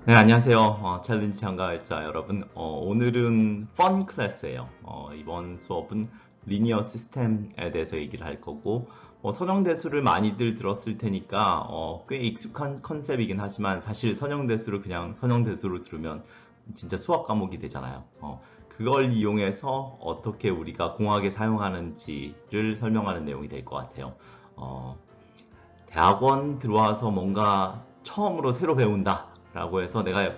네, 안녕하세요. 챌린지 참가자 여러분. 오늘은 펀 클래스예요. 이번 수업은 리니어 시스템에 대해서 얘기를 할 거고, 선형대수를 많이들 들었을 테니까 꽤 익숙한 컨셉이긴 하지만 사실 선형대수를 그냥 선형대수로 들으면 진짜 수학 과목이 되잖아요. 그걸 이용해서 어떻게 우리가 공학에 사용하는지를 설명하는 내용이 될 것 같아요. 어, 대학원 들어와서 뭔가 처음으로 새로 배운다라고 해서 내가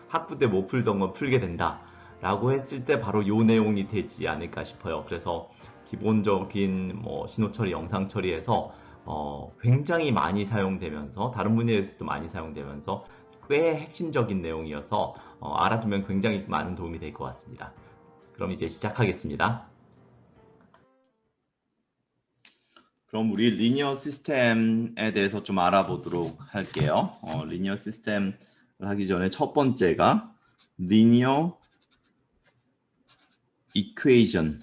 학부 때 못 풀던 건 풀게 된다라고 했을 때 바로 요 내용이 되지 않을까 싶어요. 그래서 기본적인 뭐 신호 처리, 영상 처리에서 굉장히 많이 사용되면서 다른 분야에서도 많이 사용되면서 꽤 핵심적인 내용이어서 알아두면 굉장히 많은 도움이 될 것 같습니다. 그럼 이제 시작하겠습니다. 그럼 우리 리니어 시스템에 대해서 좀 알아보도록 할게요. 리니어 시스템을 하기 전에 첫 번째가 리니어 이퀘이션,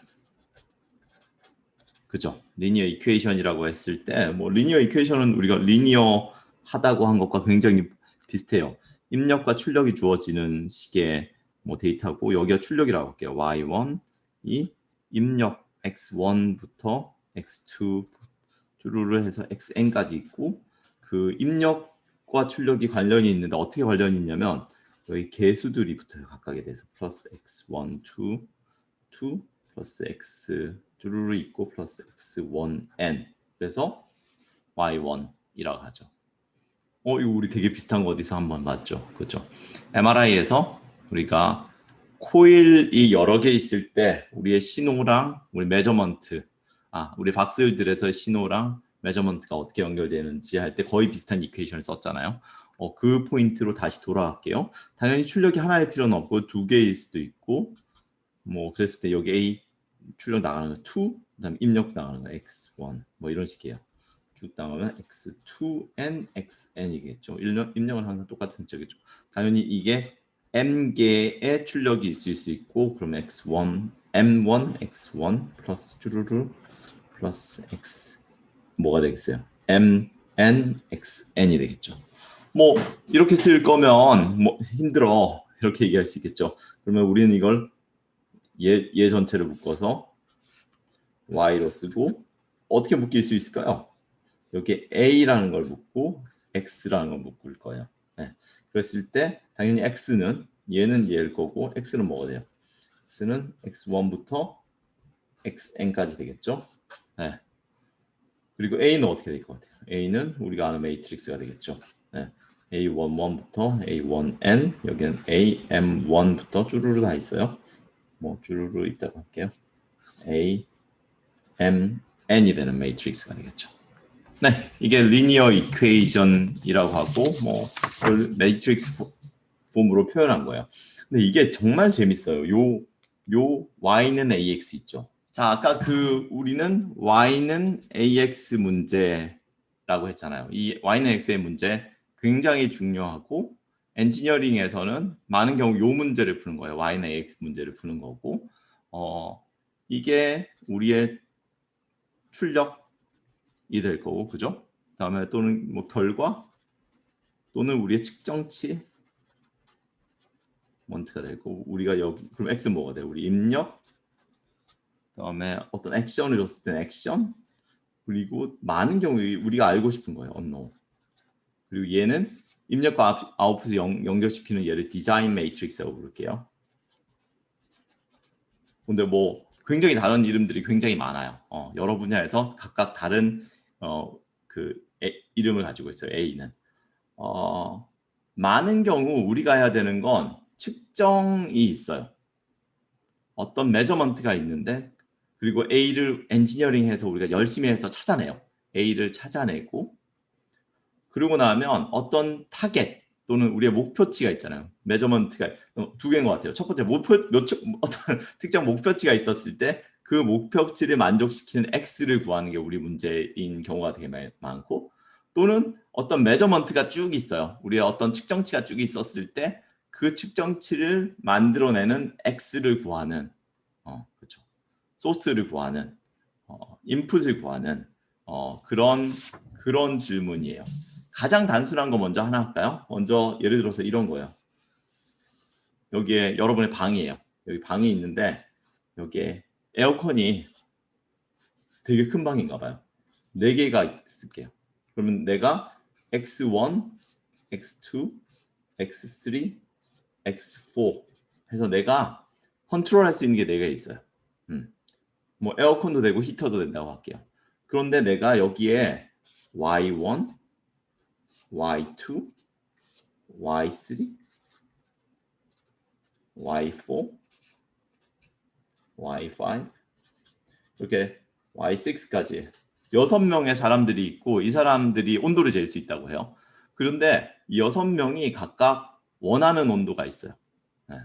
그죠? 리니어 이퀘이션이라고 했을 때, 뭐 리니어 이퀘이션은 우리가 리니어 하다고 한 것과 굉장히 비슷해요. 입력과 출력이 주어지는 식의 뭐 데이터고 여기가 출력이라고 할게요. y1이 입력 x1부터 x2 주루를 해서 xn까지 있고 그 입력과 출력이 관련이 있는데 어떻게 관련이 있냐면 여기 개수들이 붙어요. 각각에 대해서 플러스 x1, 2, 2 플러스 x 주루루 있고 플러스 x1n 그래서 y1이라고 하죠. 이거 우리 되게 비슷한 거 어디서 한번 봤죠? 그죠? MRI에서 우리가 코일이 여러 개 있을 때 우리의 신호랑 우리 메저먼트, 우리 박스들에서 신호랑 메저먼트가 어떻게 연결되는지 할 때 거의 비슷한 이퀘이션을 썼잖아요. 그 포인트로 다시 돌아갈게요. 당연히 출력이 하나일 필요는 없고 두 개일 수도 있고 뭐 그랬을 때 여기 A 출력 나가는 거 2, 그다음 입력 나가는 거 x1 뭐 이런 식이에요. 쭉 나가면 x2n, xn이겠죠. 입력은 항상 똑같은 쪽이죠. 당연히 이게 m개의 출력이 있을 수 있고 그러면 x1, m1, x1 플러스 쭈루루 플러스 x 뭐가 되겠어요? mn, xn이 되겠죠. 뭐 이렇게 쓸 거면 뭐 힘들어 이렇게 얘기할 수 있겠죠. 그러면 우리는 이걸 얘 전체를 묶어서 y로 쓰고 어떻게 묶일 수 있을까요? 여기 a라는 걸 묶고 x라는 걸 묶을 거예요. 네. 그랬을 때 당연히 x는 얘는 얘일 거고 x는 뭐가 돼요? x는 x1부터 xn까지 되겠죠. 네. 그리고 a는 어떻게 될 것 같아요? a는 우리가 아는 매트릭스가 되겠죠. 네. a11부터 a1n 여기는 am1부터 쭈루루 다 있어요. 뭐 쭈루루 있다고 할게요. a m n이 되는 매트릭스가 되겠죠. 네, 이게 리니어 이퀘이션이라고 하고 뭐 매트릭스 폼으로 표현한 거예요. 근데 이게 정말 재밌어요. 요 y는 ax 있죠. 자, 아까 우리는 y는 ax 문제라고 했잖아요. 이 y는 x의 문제 굉장히 중요하고 엔지니어링에서는 많은 경우 요 문제를 푸는 거예요. y는 ax 문제를 푸는 거고 이게 우리의 출력이 될 거고, 그죠? 다음에 또는 뭐 결과 또는 우리의 측정치 몬트가 될 거고, 우리가 여기 그럼 x는 뭐가 돼? 우리 입력, 다음에 어떤 액션을 줬을 때는 액션, 그리고 많은 경우에 우리가 알고 싶은 거예요. unknown. 그리고 얘는 입력과 아웃풋을 연결시키는 얘를 디자인 매트릭스라고 부를게요. 근데 뭐 굉장히 다른 이름들이 굉장히 많아요. 여러 분야에서 각각 다른 이름을 가지고 있어요. A는. 많은 경우 우리가 해야 되는 건 측정이 있어요. 어떤 메저먼트가 있는데 그리고 A를 엔지니어링해서 우리가 열심히 해서 찾아내요. A를 찾아내고 그러고 나면 어떤 타겟 또는 우리의 목표치가 있잖아요. 메저먼트가 두 개인 것 같아요. 첫 번째 어떤 특정 목표치가 있었을 때 그 목표치를 만족시키는 X를 구하는 게 우리 문제인 경우가 되게 많고 또는 어떤 메저먼트가 쭉 있어요. 우리의 어떤 측정치가 쭉 있었을 때 그 측정치를 만들어내는 X를 구하는 그렇죠. 소스를 구하는 인풋을 구하는 그런 질문이에요. 가장 단순한 거 먼저 하나 할까요? 먼저 예를 들어서 이런 거예요. 여기에 여러분의 방이에요. 여기 방이 있는데 여기에 에어컨이 되게 큰 방인가 봐요. 4개가 있을게요. 그러면 내가 X1, X2, X3, X4 해서 내가 컨트롤할 수 있는 게 4개 있어요. 뭐 에어컨도 되고 히터도 된다고 할게요. 그런데 내가 여기에 Y1, Y2, Y3, Y4, Y5 이렇게 Y6까지 6명의 사람들이 있고 이 사람들이 온도를 잴 수 있다고 해요. 그런데 이 6명이 각각 원하는 온도가 있어요. 네.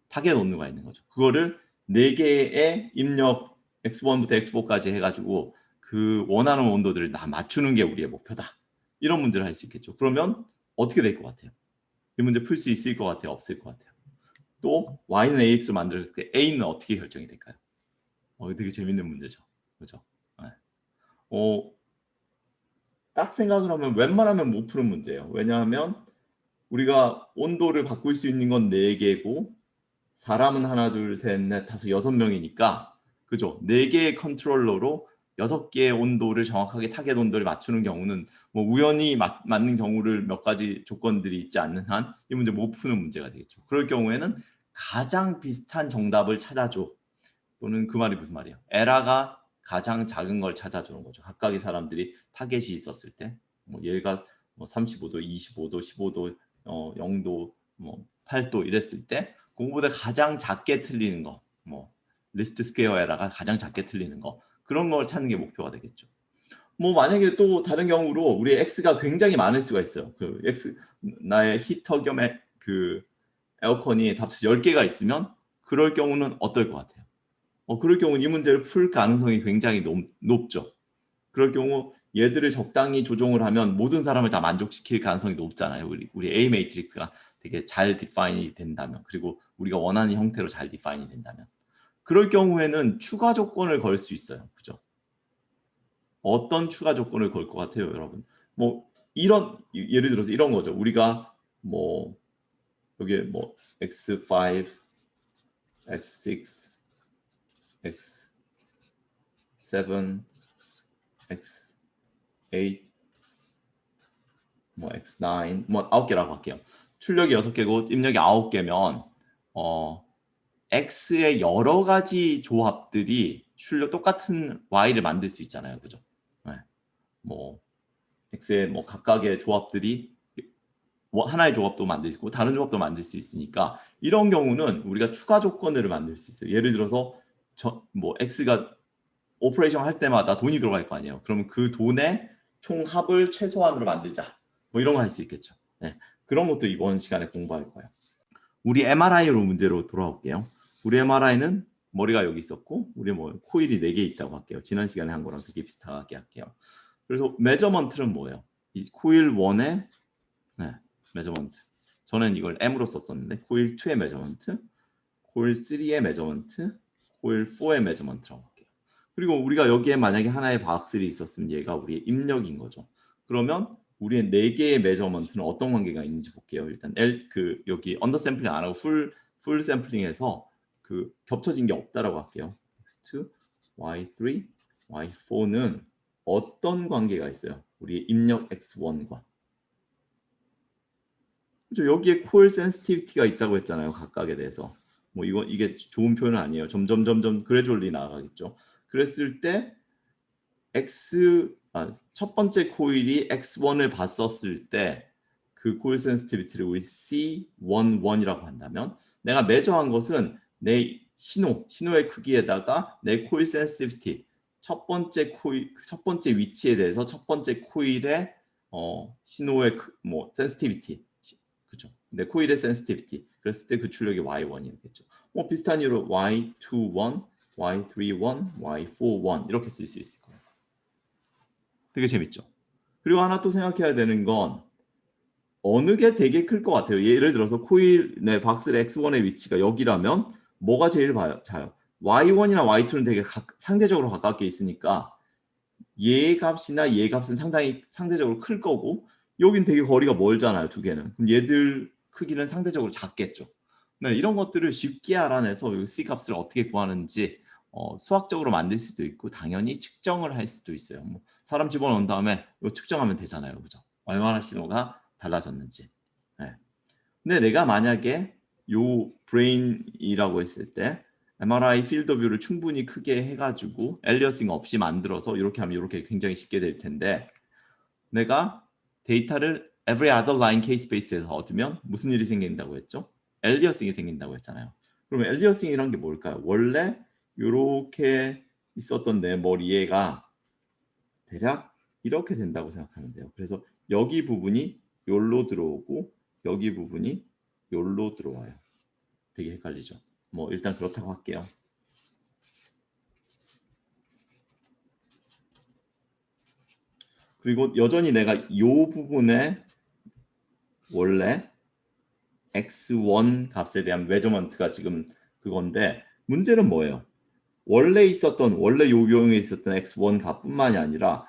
타겟 온도가 있는 거죠. 그거를 4개의 입력 X1부터 X4까지 해가지고 그 원하는 온도들을 다 맞추는 게 우리의 목표다. 이런 문제를 할 수 있겠죠. 그러면 어떻게 될 것 같아요? 이 문제 풀 수 있을 것 같아요? 없을 것 같아요? 또 Y는 AX를 만들 때 A는 어떻게 결정이 될까요? 되게 재밌는 문제죠. 그렇죠? 네. 딱 생각을 하면 웬만하면 못 푸는 문제예요. 왜냐하면 우리가 온도를 바꿀 수 있는 건 4개고 사람은 하나, 둘, 셋, 넷, 다섯, 6명이니까 그죠? 4개의 컨트롤러로 6개의 온도를 정확하게 타겟 온도를 맞추는 경우는 뭐 우연히 맞는 경우를 몇 가지 조건들이 있지 않는 한 이 문제 못 푸는 문제가 되겠죠. 그럴 경우에는 가장 비슷한 정답을 찾아줘. 또는 그 말이 무슨 말이에요? 에라가 가장 작은 걸 찾아주는 거죠. 각각의 사람들이 타겟이 있었을 때, 뭐 얘가 뭐 35도, 25도, 15도, 0도, 뭐 8도 이랬을 때 그거보다 가장 작게 틀리는 거, 뭐 리스트 스퀘어 에라가 가장 작게 틀리는 거 그런 걸 찾는 게 목표가 되겠죠. 뭐 만약에 또 다른 경우로 우리 x가 굉장히 많을 수가 있어요. 그 x 나의 히터 겸 그 에어컨이 합쳐서 10개가 있으면 그럴 경우는 어떨 것 같아요? 그럴 경우는 이 문제를 풀 가능성이 굉장히 높죠. 그럴 경우 얘들을 적당히 조정을 하면 모든 사람을 다 만족시킬 가능성이 높잖아요. 우리 A 매트릭스가 되게 잘 디파인이 된다면, 그리고 우리가 원하는 형태로 잘 디파인이 된다면, 그럴 경우에는 추가 조건을 걸 수 있어요. 그죠? 어떤 추가 조건을 걸 것 같아요, 여러분? 뭐 이런 예를 들어서 이런 거죠. 우리가 뭐 여기에 뭐 X5, X6, X7, X8, 뭐 X9, 뭐 9개라고 할게요. 출력이 6개고 입력이 9개면 X의 여러 가지 조합들이 출력 똑같은 Y를 만들 수 있잖아요. 그죠? 네. 뭐 X의 뭐 각각의 조합들이 하나의 조합도 만들 수 있고 다른 조합도 만들 수 있으니까 이런 경우는 우리가 추가 조건을 만들 수 있어요. 예를 들어서 뭐 X가 오퍼레이션 할 때마다 돈이 들어갈 거 아니에요. 그러면 그 돈의 총합을 최소한으로 만들자. 뭐 이런 거 할 수 있겠죠. 네. 그런 것도 이번 시간에 공부할 거예요. 우리 MRI로 문제로 돌아올게요. 우리 MRI는 머리가 여기 있었고 우리 뭐 코일이 4개 있다고 할게요. 지난 시간에 한 거랑 되게 비슷하게 할게요. 그래서 메저먼트는 뭐예요? 이 코일 1의 메저먼트. 저는 이걸 M으로 썼었는데 코일 2의 메저먼트, 코일 3의 메저먼트, 코일 4의 메저먼트라고 할게요. 그리고 우리가 여기에 만약에 하나의 바악슬이 있었으면 얘가 우리의 입력인 거죠. 그러면 우리의 4개의 메저먼트는 어떤 관계가 있는지 볼게요. 일단 여기 언더 샘플링 안 하고 풀 샘플링해서 그 겹쳐진 게 없다라고 할게요. X2, Y3, Y4는 어떤 관계가 있어요? 우리의 입력 X1과. 그렇죠? 여기에 코일 센시티비티가 있다고 했잖아요. 각각에 대해서. 뭐 이게 좋은 표현은 아니에요. 점점 그래주얼리 나아가겠죠. 그랬을 때 첫 번째 코일이 X1을 봤었을 때 그 코일 센시티비티를 우리 C11이라고 한다면 내가 매저한 것은 내 신호의 크기에다가 내 코일 센시티비티 첫 번째 위치에 대해서 첫 번째 코일의 신호의 뭐 센시티비티 그죠? 내 코일의 센시티비티 그랬을 때 그 출력이 Y1이겠죠. 뭐 비슷한 이유로 Y21, Y31, Y41 이렇게 쓸 수 있을 거예요. 되게 재밌죠? 그리고 하나 또 생각해야 되는 건 어느 게 되게 클 것 같아요. 예를 들어서 코일 내 박스의 X1의 위치가 여기라면 뭐가 제일 자요? Y1이나 Y2는 되게 상대적으로 가깝게 있으니까 얘 값이나 얘 값은 상당히 상대적으로 클 거고 여긴 되게 거리가 멀잖아요. 두 개는. 그럼 얘들 크기는 상대적으로 작겠죠. 네, 이런 것들을 쉽게 알아내서 이 C 값을 어떻게 구하는지 수학적으로 만들 수도 있고 당연히 측정을 할 수도 있어요. 뭐 사람 집어넣은 다음에 이거 측정하면 되잖아요. 그죠? 얼마나 신호가 달라졌는지. 네. 근데 내가 만약에 요 브레인이라고 했을 때 MRI 필드 뷰를 충분히 크게 해가지고 엘리어싱 없이 만들어서 이렇게 하면 이렇게 굉장히 쉽게 될 텐데 내가 데이터를 every other line K-스페이스에서 얻으면 무슨 일이 생긴다고 했죠? 엘리어싱이 생긴다고 했잖아요. 그러면 엘리어싱이란 게 뭘까요? 원래 이렇게 있었던 내 머리에가 대략 이렇게 된다고 생각하면 돼요. 그래서 여기 부분이 요로 들어오고 여기 부분이 요로 들어와요. 되게 헷갈리죠. 뭐 일단 그렇다고 할게요. 그리고 여전히 내가 이 부분에 원래 x1 값에 대한 메저먼트가 지금 그건데 문제는 뭐예요? 원래 요 유형에 있었던 x1 값뿐만이 아니라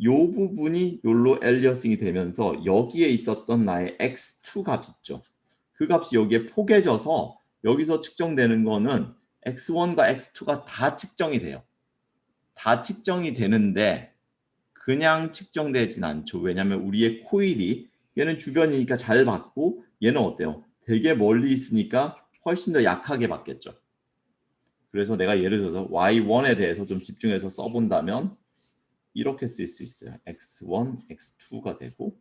요 부분이 요로 엘리어싱이 되면서 여기에 있었던 나의 x2 값 있죠. 그 값이 여기에 포개져서 여기서 측정되는 거는 x1과 x2가 다 측정이 돼요. 다 측정이 되는데 그냥 측정되진 않죠. 왜냐하면 우리의 코일이 얘는 주변이니까 잘 받고 얘는 어때요? 되게 멀리 있으니까 훨씬 더 약하게 받겠죠. 그래서 내가 예를 들어서 y1에 대해서 좀 집중해서 써본다면 이렇게 쓸 수 있어요. x1, x2가 되고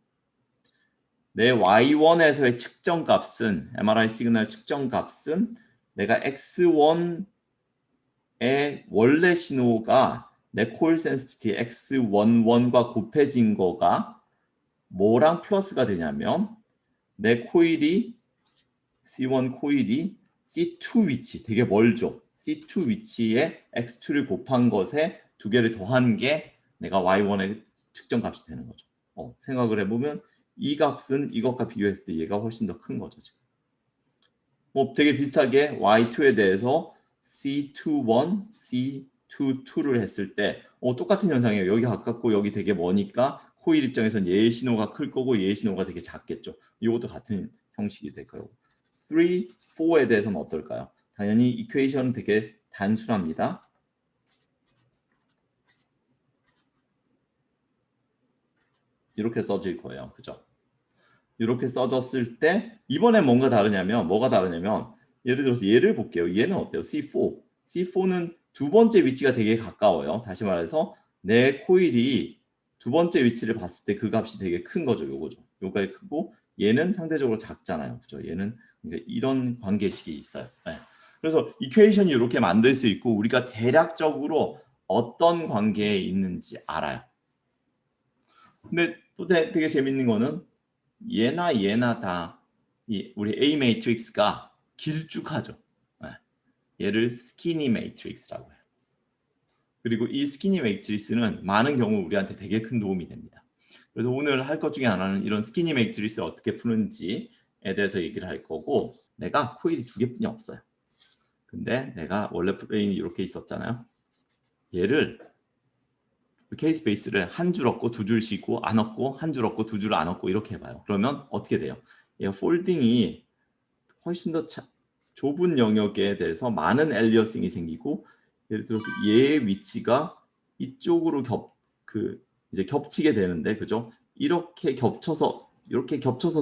내 y1에서의 측정 값은 MRI 시그널 측정 값은 내가 x1의 원래 신호가 내 코일 센시티비티 x11과 곱해진 거가 뭐랑 플러스가 되냐면 내 코일이 C1 코일이 C2 위치 되게 멀죠. C2 위치에 x2를 곱한 것에 두 개를 더한 게 내가 y1의 측정 값이 되는 거죠. 생각을 해보면 이 값은 이것과 비교했을 때 얘가 훨씬 더 큰 거죠. 지금. 뭐 되게 비슷하게 y2에 대해서 C21, C22를 했을 때 똑같은 현상이에요. 여기 가깝고 여기 되게 머니까 코일 입장에선 얘의 신호가 클 거고 얘의 신호가 되게 작겠죠. 이것도 같은 형식이 될 거예요. 3, 4에 대해서는 어떨까요? 당연히 이퀘이션은 되게 단순합니다. 이렇게 써질 거예요. 그죠? 이렇게 써졌을 때 이번에 뭐가 다르냐면 예를 들어서 얘를 볼게요. 얘는 어때요? C4. C4는 두 번째 위치가 되게 가까워요. 다시 말해서 내 코일이 두 번째 위치를 봤을 때 그 값이 되게 큰 거죠. 요거죠. 요가 크고 얘는 상대적으로 작잖아요. 그죠? 얘는 그러니까 이런 관계식이 있어요. 네. 그래서 이퀘이션이 이렇게 만들 수 있고 우리가 대략적으로 어떤 관계에 있는지 알아요. 근데 또 되게 재밌는 거는 얘나 다 우리 A 매트릭스가 길쭉하죠. 네. 얘를 스키니 매트릭스라고 해요. 그리고 이 스키니 매트릭스는 많은 경우 우리한테 되게 큰 도움이 됩니다. 그래서 오늘 할 것 중에 하나는 이런 스키니 매트릭스 어떻게 푸는지에 대해서 얘기를 할 거고 내가 코일이 두 개뿐이 없어요. 근데 내가 원래 브레인이 이렇게 있었잖아요. 얘를 K-스페이스를 한 줄 얻고 두 줄 쉬고 안 얻고 한 줄 얻고 두 줄 안 얻고 이렇게 해봐요. 그러면 어떻게 돼요? 얘가 폴딩이 훨씬 더 좁은 영역에 대해서 많은 엘리어싱이 생기고 예를 들어서 얘의 위치가 이쪽으로 이제 겹치게 되는데 그죠? 이렇게 겹쳐서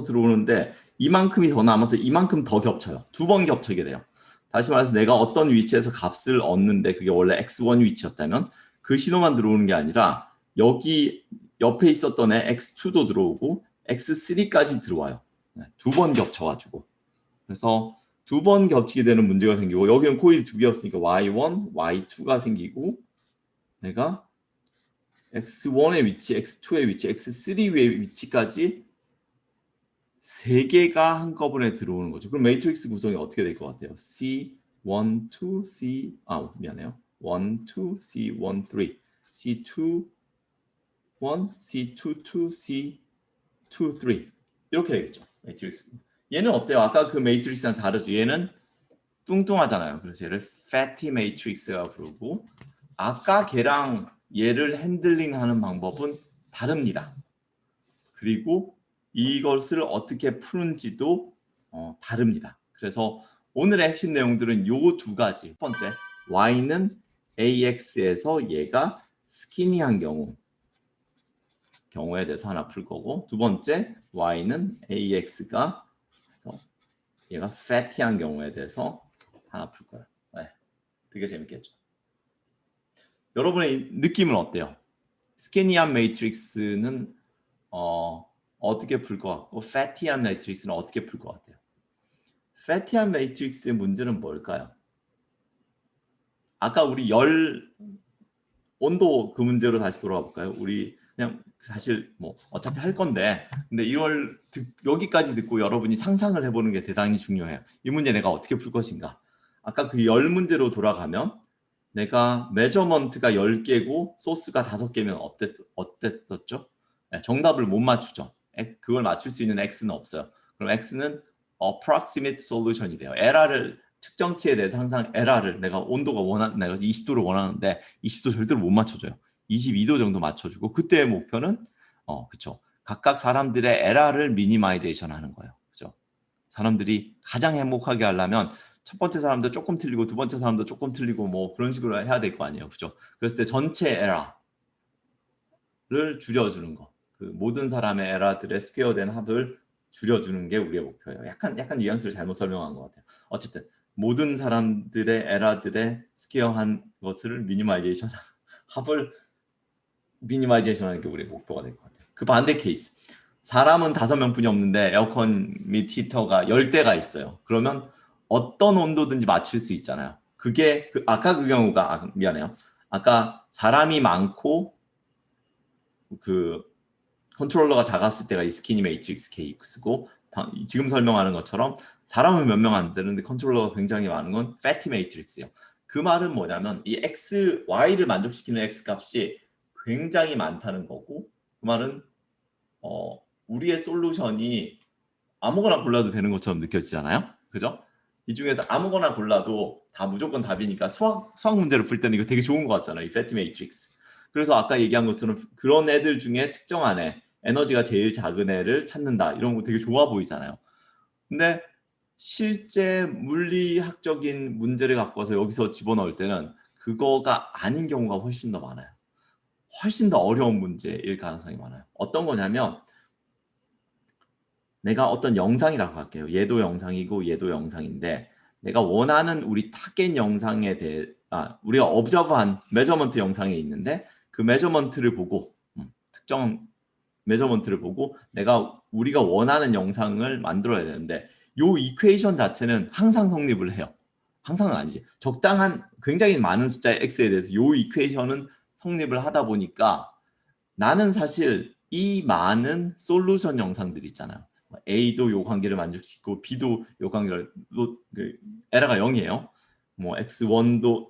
들어오는데 이만큼이 더 남아서 이만큼 더 겹쳐요. 두 번 겹치게 돼요. 다시 말해서 내가 어떤 위치에서 값을 얻는데 그게 원래 x1 위치였다면 그 신호만 들어오는 게 아니라 여기 옆에 있었던 애 x2도 들어오고 x3까지 들어와요. 두 번 겹쳐가지고. 그래서 두 번 겹치게 되는 문제가 생기고 여기는 코일이 두 개였으니까 y1, y2가 생기고 내가 x1의 위치, x2의 위치, x3의 위치까지 세 개가 한꺼번에 들어오는 거죠. 그럼 매트릭스 구성이 어떻게 될 것 같아요? C1, 2, C 미안해요. 1, 2, C1, 3, C2, 1, C2, 2, C2, 3 이렇게 되겠죠. 매트릭스. 얘는 어때요? 아까 그 매트릭스랑 다르죠. 얘는 뚱뚱하잖아요. 그래서 얘를 fatty matrix가 부르고 아까 걔랑 얘를 핸들링하는 방법은 다릅니다. 그리고 이것을 어떻게 푸는지도 다릅니다. 그래서 오늘의 핵심 내용들은 요 두 가지. 첫 번째, y는 ax에서 얘가 스키니한 경우에 대해서 하나 풀 거고, 두 번째, y는 ax가 얘가 fatty한 경우에 대해서 하나 풀 거예요. 네, 되게 재밌겠죠. 여러분의 느낌은 어때요? 스키니한 매트릭스는 어떻게 풀 것 같고, fatty한 매트릭스는 어떻게 풀 것 같아요? fatty한 매트릭스의 문제는 뭘까요? 아까 우리 열 온도 그 문제로 다시 돌아가 볼까요? 우리 그냥 사실 뭐 어차피 할 건데, 근데 이걸 여기까지 듣고 여러분이 상상을 해보는 게 대단히 중요해요. 이 문제 내가 어떻게 풀 것인가? 아까 그 열 문제로 돌아가면 내가 메저먼트가 10개고 소스가 5개면 어땠었죠? 네, 정답을 못 맞추죠. 그걸 맞출 수 있는 x는 없어요. 그럼 x는 approximate solution이 돼요. 에러를 측정치에 대해서 항상 에러를 내가 온도가 내가 20도를 원하는데 20도 절대로 못 맞춰줘요. 22도 정도 맞춰주고, 그때의 목표는 그쵸, 각각 사람들의 에러를 미니마이제이션 하는 거예요. 그죠? 사람들이 가장 행복하게 하려면 첫 번째 사람도 조금 틀리고 두 번째 사람도 조금 틀리고 뭐 그런 식으로 해야 될 거 아니에요. 그죠? 그랬을 때 전체 에러를 줄여주는 거. 그 모든 사람의 에러들의 스퀘어된 합을 줄여주는 게 우리의 목표예요. 약간 뉘앙스를 잘못 설명한 것 같아요. 어쨌든 모든 사람들의 에러들의 스퀘어한 것을 미니마이제이션 합을 미니마이제이션 하는 게 우리의 목표가 될 것 같아요. 그 반대 케이스. 사람은 5명뿐이 없는데 에어컨 및 히터가 10대가 있어요. 그러면 어떤 온도든지 맞출 수 있잖아요. 그게 아까 그 경우가 미안해요. 아까 사람이 많고 그 컨트롤러가 작았을 때가 이 스키니 매트릭스 케이스고, 지금 설명하는 것처럼 사람은 몇 명 안 되는데 컨트롤러가 굉장히 많은 건 패티 매트릭스예요. 그 말은 뭐냐면 이 x, y를 만족시키는 x 값이 굉장히 많다는 거고, 그 말은 우리의 솔루션이 아무거나 골라도 되는 것처럼 느껴지잖아요. 그죠? 이 중에서 아무거나 골라도 다 무조건 답이니까 수학 문제를 풀 때는 이거 되게 좋은 것 같잖아요. 이 패티 매트릭스. 그래서 아까 얘기한 것처럼 그런 애들 중에 특정한 애, 에너지가 제일 작은 애를 찾는다. 이런 거 되게 좋아 보이잖아요. 근데 실제 물리학적인 문제를 갖고 와서 여기서 집어넣을 때는 그거가 아닌 경우가 훨씬 더 많아요. 훨씬 더 어려운 문제일 가능성이 많아요. 어떤 거냐면, 내가 어떤 영상이라고 할게요. 얘도 영상이고 얘도 영상인데, 내가 원하는 우리 타겟 영상에 대해 우리가 observe한 메저먼트 영상이 있는데, 그 메저먼트를 보고 특정 메저먼트를 보고 우리가 원하는 영상을 만들어야 되는데, 요 이퀘이션 자체는 항상 성립을 해요. 항상은 아니지. 적당한 굉장히 많은 숫자의 x에 대해서 요 이퀘이션은 성립을 하다 보니까 나는 사실 이 많은 솔루션 영상들 있잖아요. A도 요 관계를 만족시키고 B도 요 관계를 에러가 0이에요. 뭐 X1도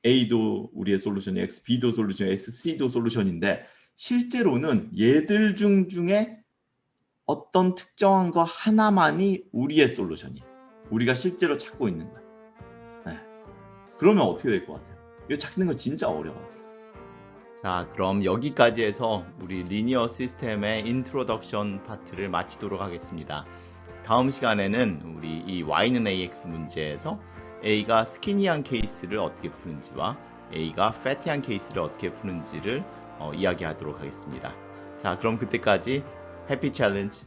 A도 우리의 솔루션이 B도 솔루션이 C도 솔루션인데, 실제로는 얘들 중에 어떤 특정한 거 하나만이 우리의 솔루션이, 우리가 실제로 찾고 있는 거야. 네. 그러면 어떻게 될 것 같아요? 이거 찾는 거 진짜 어려워요. 자, 그럼 여기까지 해서 우리 리니어 시스템의 인트로덕션 파트를 마치도록 하겠습니다. 다음 시간에는 우리 이 y는 ax 문제에서 a가 스키니한 케이스를 어떻게 푸는지와 a가 패티한 케이스를 어떻게 푸는지를 이야기하도록 하겠습니다. 자, 그럼 그때까지 해피 챌린지!